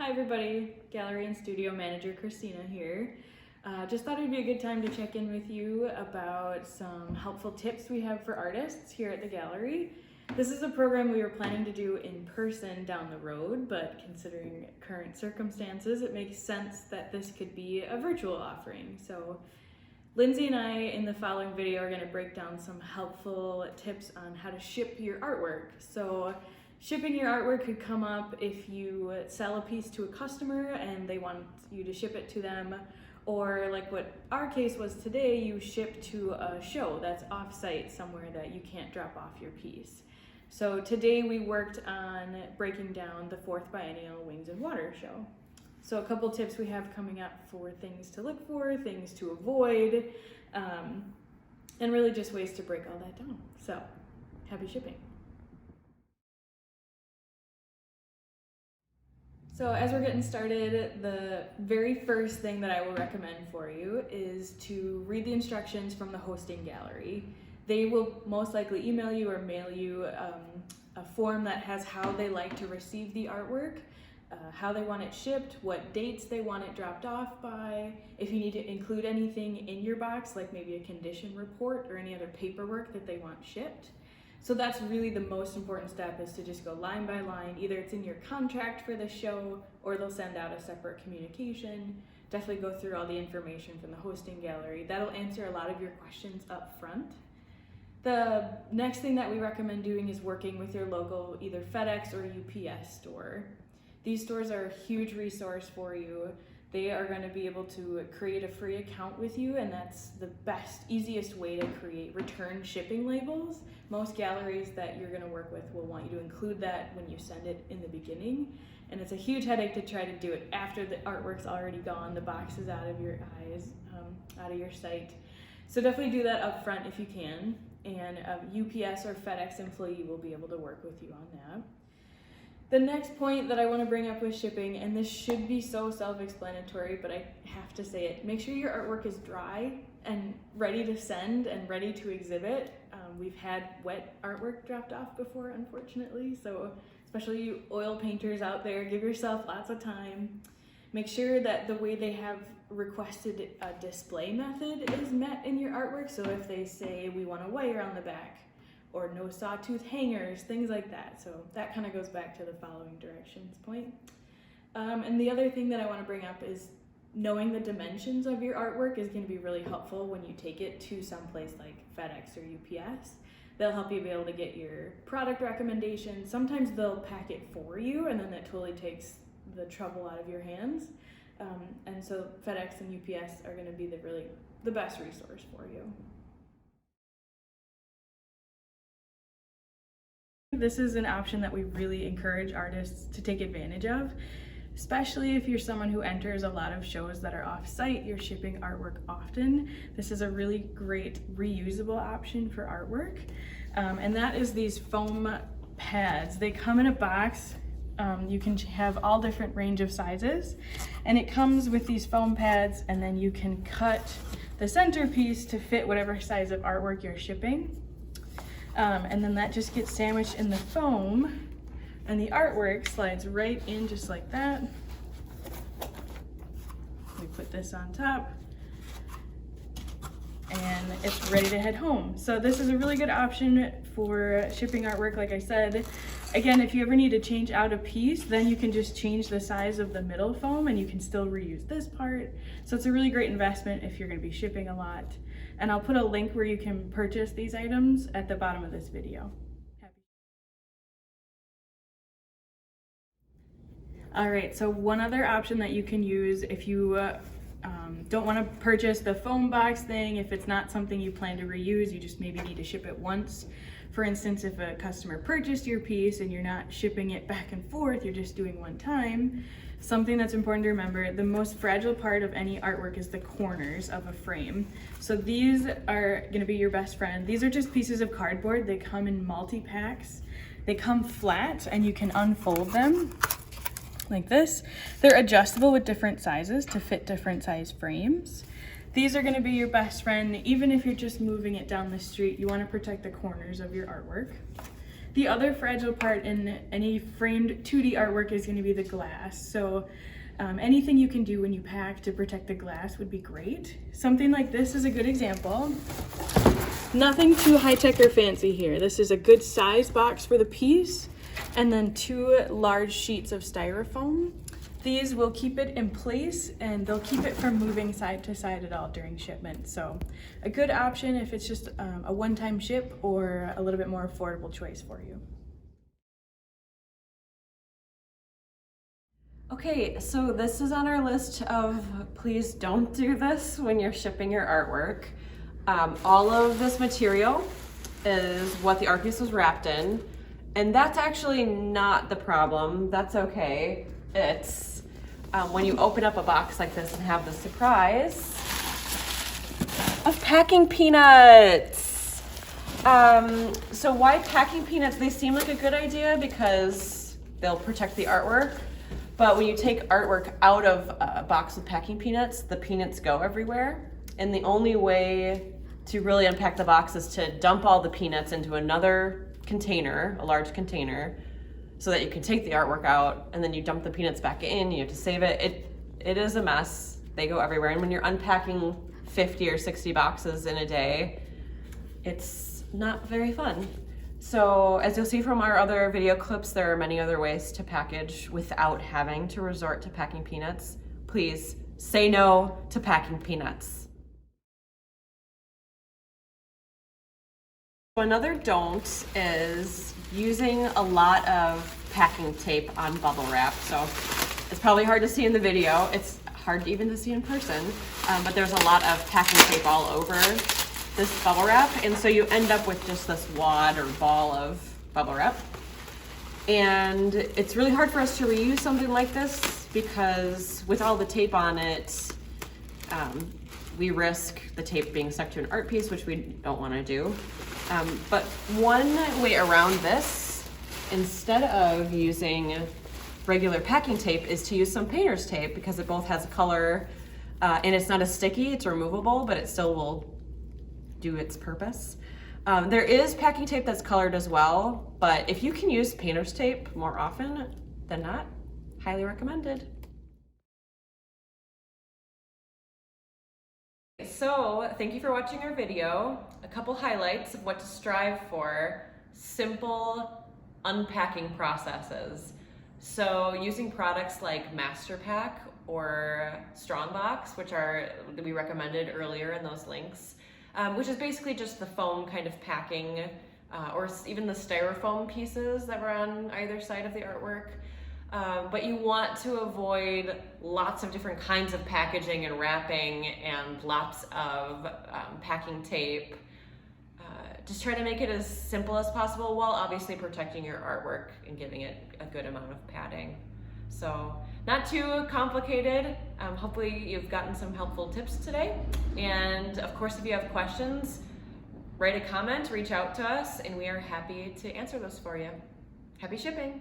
Hi everybody, gallery and studio manager Christina here. Just thought it'd be a good time to check in with you about some helpful tips we have for artists here at the gallery. This is a program we were planning to do in person down the road, but considering current circumstances, it makes sense that this could be a virtual offering. So Lindsay and I in the following video are going to break down some helpful tips on how to ship your artwork. So shipping your artwork could come up if you sell a piece to a customer and they want you to ship it to them, or like what our case was today, you ship to a show that's off-site somewhere that you can't drop off your piece. So today we worked on breaking down the 4th Biennial Wings and Water show. So a couple tips we have coming up for things to look for, things to avoid, and really just ways to break all that down. So happy shipping. So as we're getting started, the very first thing that I will recommend for you is to read the instructions from the hosting gallery. They will most likely email you or mail you a form that has how they like to receive the artwork, how they want it shipped, what dates they want it dropped off by, if you need to include anything in your box, like maybe a condition report or any other paperwork that they want shipped. So that's really the most important step, is to just go line by line. Either it's in your contract for the show or they'll send out a separate communication. Definitely go through all the information from the hosting gallery. That'll answer a lot of your questions up front. The next thing that we recommend doing is working with your local either FedEx or UPS store. These stores are a huge resource for you. They are going to be able to create a free account with you, and that's the best, easiest way to create return shipping labels. Most galleries that you're going to work with will want you to include that when you send it in the beginning, and it's a huge headache to try to do it after the artwork's already gone, the box is out of your eyes, out of your sight. So definitely do that up front if you can, and a UPS or FedEx employee will be able to work with you on that. The next point that I want to bring up with shipping, and this should be so self-explanatory, but I have to say it, make sure your artwork is dry and ready to send and ready to exhibit. We've had wet artwork dropped off before, unfortunately, so especially you oil painters out there, give yourself lots of time. Make sure that the way they have requested a display method is met in your artwork. So if they say we want a wire on the back, or no sawtooth hangers, things like that. So that kind of goes back to the following directions point. And the other thing that I want to bring up is knowing the dimensions of your artwork is going to be really helpful when you take it to someplace like FedEx or UPS. They'll help you be able to get your product recommendations. Sometimes they'll pack it for you, and then that totally takes the trouble out of your hands. And so FedEx and UPS are going to be the best resource for you. This is an option that we really encourage artists to take advantage of, especially if you're someone who enters a lot of shows that are off-site, you're shipping artwork often. This is a really great reusable option for artwork, and that is these foam pads. They come in a box. You can have all different range of sizes, and it comes with these foam pads, and then you can cut the centerpiece to fit whatever size of artwork you're shipping. And then that just gets sandwiched in the foam, and the artwork slides right in just like that. We put this on top, and it's ready to head home. So this is a really good option for shipping artwork. Like I said, again, if you ever need to change out a piece, then you can just change the size of the middle foam and you can still reuse this part. So it's a really great investment if you're going to be shipping a lot. And I'll put a link where you can purchase these items at the bottom of this video. All right, so one other option that you can use if you don't want to purchase the foam box thing, if it's not something you plan to reuse, you just maybe need to ship it once. For instance, if a customer purchased your piece and you're not shipping it back and forth, you're just doing one time, something that's important to remember, the most fragile part of any artwork is the corners of a frame. So these are going to be your best friend. These are just pieces of cardboard. They come in multi-packs. They come flat and you can unfold them like this. They're adjustable with different sizes to fit different size frames. These are going to be your best friend even if you're just moving it down the street. You want to protect the corners of your artwork. The other fragile part in any framed 2D artwork is going to be the glass. So anything you can do when you pack to protect the glass would be great. Something like this is a good example. Nothing too high-tech or fancy here. This is a good size box for the piece, and then 2 large sheets of styrofoam. These will keep it in place and they'll keep it from moving side to side at all during shipment. So a good option if it's just a one-time ship or a little bit more affordable choice for you. Okay, so this is on our list of please don't do this when you're shipping your artwork. All of this material is what the art piece was wrapped in, and that's actually not the problem. That's okay. It's when you open up a box like this and have the surprise of packing peanuts. So why packing peanuts? They seem like a good idea because they'll protect the artwork. But when you take artwork out of a box with packing peanuts, the peanuts go everywhere. And the only way to really unpack the box is to dump all the peanuts into another container, a large container, so that you can take the artwork out, and then you dump the peanuts back in, you have to save it. It is a mess. They go everywhere. And when you're unpacking 50 or 60 boxes in a day, it's not very fun. So as you'll see from our other video clips, there are many other ways to package without having to resort to packing peanuts. Please say no to packing peanuts. Another don't is using a lot of packing tape on bubble wrap. So it's probably hard to see in the video. It's hard even to see in person, but there's a lot of packing tape all over this bubble wrap, and so you end up with just this wad or ball of bubble wrap. And it's really hard for us to reuse something like this because with all the tape on it, we risk the tape being stuck to an art piece, which we don't want to do. But one way around this, instead of using regular packing tape, is to use some painter's tape because it both has a color and it's not as sticky, it's removable, but it still will do its purpose. There is packing tape that's colored as well, but if you can use painter's tape more often than not, highly recommended. So thank you for watching our video. A couple highlights of what to strive for: simple unpacking processes. So using products like Master Pack or Strongbox, which we recommended earlier in those links, which is basically just the foam kind of packing, or even the styrofoam pieces that were on either side of the artwork. But you want to avoid lots of different kinds of packaging and wrapping and lots of packing tape. Just try to make it as simple as possible while obviously protecting your artwork and giving it a good amount of padding. So not too complicated. Hopefully you've gotten some helpful tips today. And of course, if you have questions, write a comment, reach out to us, and we are happy to answer those for you. Happy shipping!